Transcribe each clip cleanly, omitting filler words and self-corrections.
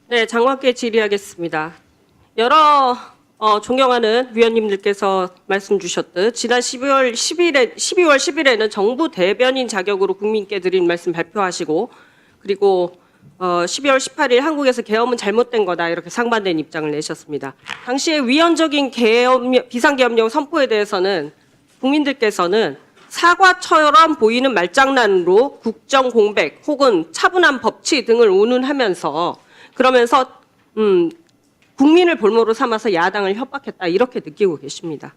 네, 장관께 질의하겠습니다. 여러 존경하는 위원님들께서 말씀 주셨듯 지난 12월 10일에는 정부 대변인 자격으로 국민께 드린 말씀 발표하시고 그리고 12월 18일 한국에서 계엄은 잘못된 거다 이렇게 상반된 입장을 내셨습니다. 당시에 위헌적인 비상계엄령 선포에 대해서는 국민들께서는 사과처럼 보이는 말장난으로 국정 공백 혹은 차분한 법치 등을 운운하면서 그러면서 국민을 볼모로 삼아서 야당을 협박했다 이렇게 느끼고 계십니다.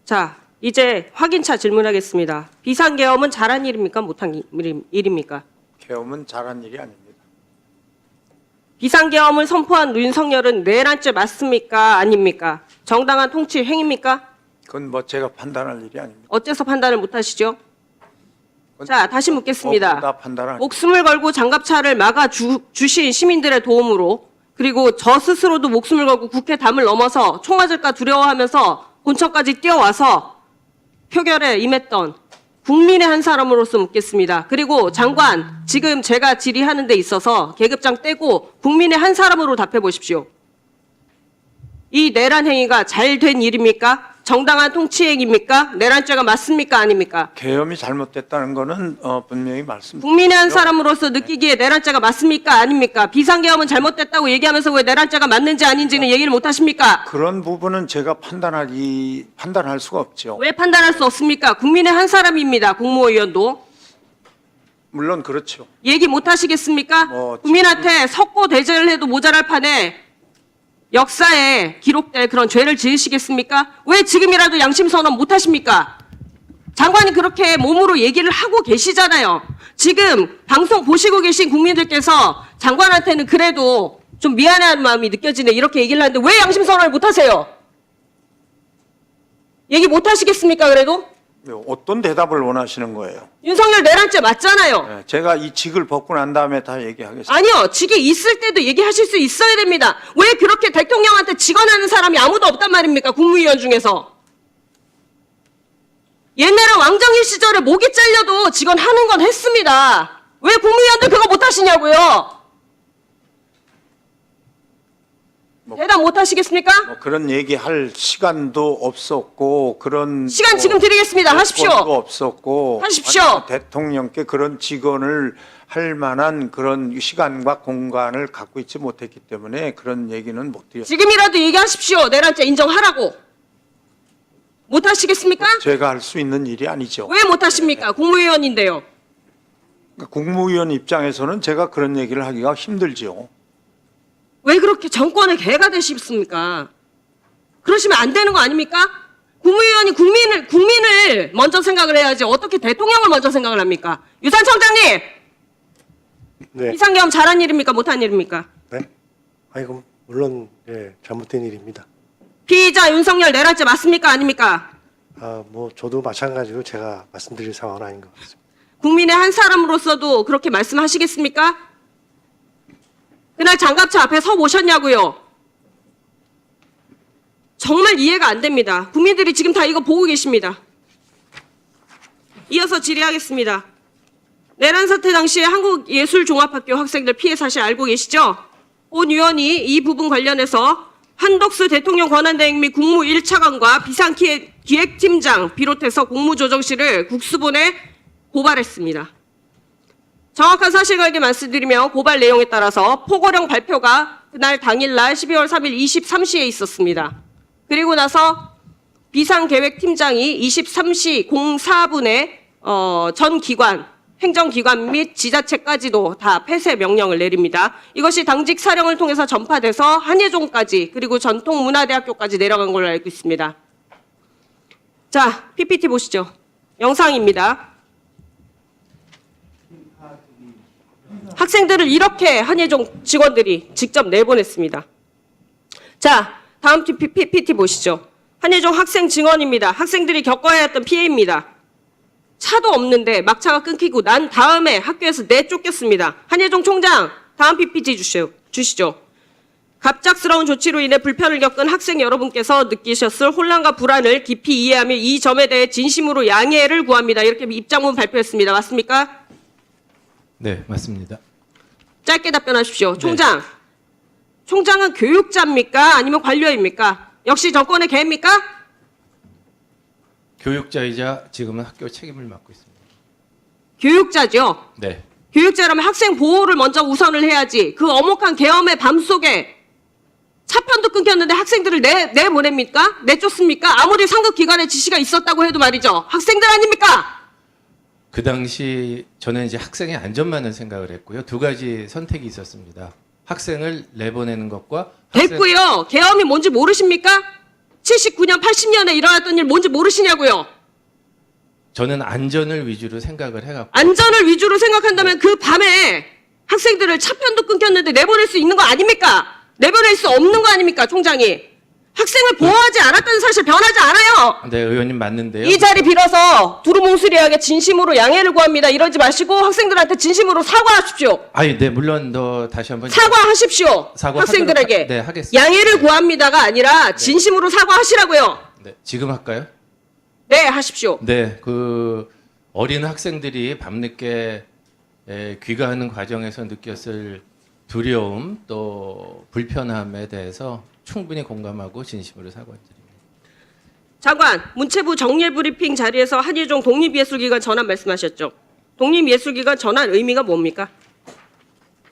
자, 이제 확인차 질문하겠습니다. 비상계엄은 잘한 일입니까? 못한 일입니까? 계엄은 잘한 일이 아닙니다. 비상계엄을 선포한 윤석열은 내란죄 맞습니까? 아닙니까? 정당한 통치 행위입니까? 그건 뭐 제가 판단할 일이 아닙니다. 어째서 판단을 못하시죠? 자, 다시 묻겠습니다. 다 판단할. 목숨을 걸고 장갑차를 막아 주신 시민들의 도움으로 그리고 저 스스로도 목숨을 걸고 국회 담을 넘어서 총 맞을까 두려워하면서 본청까지 뛰어와서 표결에 임했던 국민의 한 사람으로서 묻겠습니다. 그리고 장관, 지금 제가 질의하는 데 있어서 계급장 떼고 국민의 한 사람으로 답해 보십시오. 이 내란 행위가 잘 된 일입니까? 정당한 통치 행위입니까? 내란죄가 맞습니까? 아닙니까? 계엄이 잘못됐다는 거는 분명히 말씀. 국민의 한 사람으로서 느끼기에 내란죄가 맞습니까? 아닙니까? 비상계엄은 잘못됐다고 얘기하면서 왜 내란죄가 맞는지 아닌지는 얘기를 못 하십니까? 그런 부분은 제가 판단할 수가 없죠. 왜 판단할 수 없습니까? 국민의 한 사람입니다. 국무위원도. 물론 그렇죠. 얘기 못 하시겠습니까? 국민한테 석고 대죄를 해도 모자랄 판에 역사에 기록될 그런 죄를 지으시겠습니까? 왜 지금이라도 양심선언 못 하십니까? 장관이 그렇게 몸으로 얘기를 하고 계시잖아요. 지금 방송 보시고 계신 국민들께서 장관한테는 그래도 좀 미안해하는 마음이 느껴지네 이렇게 얘기를 하는데 왜 양심선언을 못 하세요? 얘기 못 하시겠습니까 그래도? 어떤 대답을 원하시는 거예요? 윤석열 내란죄 맞잖아요. 네, 제가 이 직을 벗고 난 다음에 다 얘기하겠습니다. 아니요. 직이 있을 때도 얘기하실 수 있어야 됩니다. 왜 그렇게 대통령한테 직언하는 사람이 아무도 없단 말입니까? 국무위원 중에서. 옛날에 왕정일 시절에 목이 잘려도 직언하는 건 했습니다. 왜 국무위원들 그거 못 하시냐고요? 대답 못 하시겠습니까? 그런 얘기할 시간도 없었고 그런 시간 지금 드리겠습니다. 하십시오. 여건도 없었고 하십시오. 대통령께 그런 직언을 할 만한 그런 시간과 공간을 갖고 있지 못했기 때문에 그런 얘기는 못 드렸습니다. 지금이라도 얘기하십시오. 내란죄 인정하라고. 못 하시겠습니까? 제가 할 수 있는 일이 아니죠. 왜 못 하십니까? 국무위원인데요. 국무위원 입장에서는 제가 그런 얘기를 하기가 힘들죠. 왜 그렇게 정권의 개가 되십니까? 그러시면 안 되는 거 아닙니까? 국무위원이 국민을 먼저 생각을 해야지 어떻게 대통령을 먼저 생각을 합니까? 유산 청장님! 네. 비상계엄 잘한 일입니까? 못한 일입니까? 네? 아이고, 물론 예, 잘못된 일입니다. 피의자 윤석열 내란죄 맞습니까? 아닙니까? 뭐 저도 마찬가지로 제가 말씀드릴 상황은 아닌 것 같습니다. 국민의 한 사람으로서도 그렇게 말씀하시겠습니까? 그날 장갑차 앞에 서 보셨냐고요? 정말 이해가 안 됩니다. 국민들이 지금 다 이거 보고 계십니다. 이어서 질의하겠습니다. 내란 사태 당시에 한국예술종합학교 학생들 피해 사실 알고 계시죠? 온 의원이 이 부분 관련해서 한덕수 대통령 권한대행 및 국무 1차관과 비상기획팀장 비롯해서 국무조정실을 국수본에 고발했습니다. 정확한 사실관계 말씀드리며 고발 내용에 따라서 포고령 발표가 그날 당일날 12월 3일 23시에 있었습니다. 그리고 나서 비상계획팀장이 23시 04분에 전 기관, 행정기관 및 지자체까지도 다 폐쇄 명령을 내립니다. 이것이 당직 사령을 통해서 전파돼서 한예종까지 그리고 전통문화대학교까지 내려간 걸로 알고 있습니다. 자, PPT 보시죠. 영상입니다. 학생들을 이렇게 한예종 직원들이 직접 내보냈습니다. 자, 다음 PPT 보시죠. 한예종 학생 증언입니다. 학생들이 겪어야 했던 피해입니다. 차도 없는데 막차가 끊기고 난 다음에 학교에서 내쫓겼습니다. 한예종 총장, 다음 PPT 주시죠. 갑작스러운 조치로 인해 불편을 겪은 학생 여러분께서 느끼셨을 혼란과 불안을 깊이 이해하며 이 점에 대해 진심으로 양해를 구합니다. 이렇게 입장문 발표했습니다. 맞습니까? 네, 맞습니다. 짧게 답변하십시오. 총장, 총장은 교육자입니까? 아니면 관료입니까? 역시 정권의 개입니까? 교육자이자 지금은 학교 책임을 맡고 있습니다. 교육자죠. 네. 교육자라면 학생 보호를 먼저 우선을 해야지. 그 엄혹한 계엄의 밤속에 차편도 끊겼는데 학생들을 내보냅니까? 내쫓습니까? 아무리 상급기관의 지시가 있었다고 해도 말이죠. 학생들 아닙니까? 그 당시 저는 이제 학생의 안전만을 생각을 했고요. 두 가지 선택이 있었습니다. 학생을 내보내는 것과 됐고요. 계엄이 뭔지 모르십니까? 79년, 80년에 일어났던 일 뭔지 모르시냐고요. 저는 안전을 위주로 생각을 해갖고 안전을 위주로 생각한다면 그 밤에 학생들을 차편도 끊겼는데 내보낼 수 있는 거 아닙니까? 내보낼 수 없는 거 아닙니까, 총장이? 학생을 보호하지 않았다는 사실 변하지 않아요. 네, 의원님 맞는데요. 이 자리 빌어서 두루뭉술이하게 진심으로 양해를 구합니다. 이러지 마시고 학생들한테 진심으로 사과하십시오. 아니, 네, 물론 다시 한번 사과하십시오. 학생들에게. 네, 하겠습니다. 양해를 구합니다가 아니라 진심으로 사과하시라고요. 네, 지금 할까요? 네, 하십시오. 네, 그 어린 학생들이 밤늦게 귀가하는 과정에서 느꼈을 두려움 또 불편함에 대해서 충분히 공감하고 진심으로 사과드립니다. 장관, 문체부 정례브리핑 자리에서 한예종 독립예술기관 전환 말씀하셨죠. 독립예술기관 전환 의미가 뭡니까?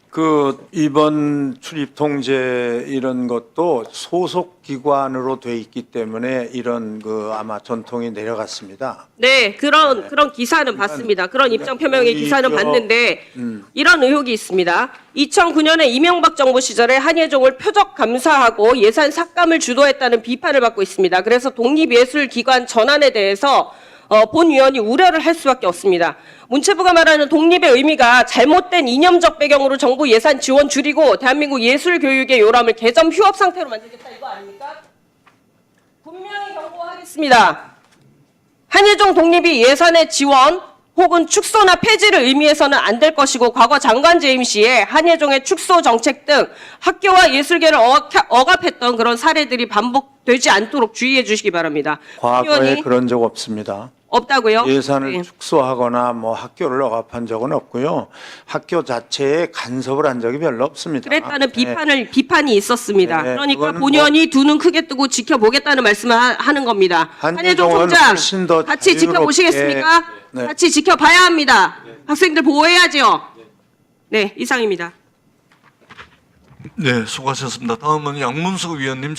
그 이번 출입 통제 이런 것도 소속 기관으로 돼 있기 때문에 이런 그 아마 전통이 내려갔습니다. 네, 그런 기사는 봤습니다. 그런 입장 표명의 기사는 봤는데 이런 의혹이 있습니다. 2009년에 이명박 정부 시절에 한예종을 표적 감사하고 예산 삭감을 주도했다는 비판을 받고 있습니다. 그래서 독립예술기관 전환에 대해서 본 위원이 우려를 할 수밖에 없습니다. 문체부가 말하는 독립의 의미가 잘못된 이념적 배경으로 정부 예산 지원 줄이고 대한민국 예술 교육의 요람을 개점 휴업 상태로 만들겠다 이거 아닙니까? 분명히 경고하겠습니다. 한예종 독립이 예산의 지원 혹은 축소나 폐지를 의미해서는 안 될 것이고 과거 장관 재임 시에 한예종의 축소 정책 등 학교와 예술계를 억압했던 그런 사례들이 반복되지 않도록 주의해 주시기 바랍니다. 과거에 의원이 그런 적 없습니다. 없다고요? 예산을 네. 축소하거나 뭐 학교를 억압한 적은 없고요. 학교 자체에 간섭을 한 적이 별로 없습니다. 그랬다는 네. 비판이 있었습니다. 네, 그러니까 그거는 본의원이 두 눈 크게 뜨고 지켜보겠다는 말씀을 하는 겁니다. 한예종 한예종은 총장 훨씬 더 같이 자유롭게, 지켜보시겠습니까? 네. 같이 지켜봐야 합니다. 학생들 보호해야죠. 네, 이상입니다. 네, 수고하셨습니다. 다음은 양문석 위원님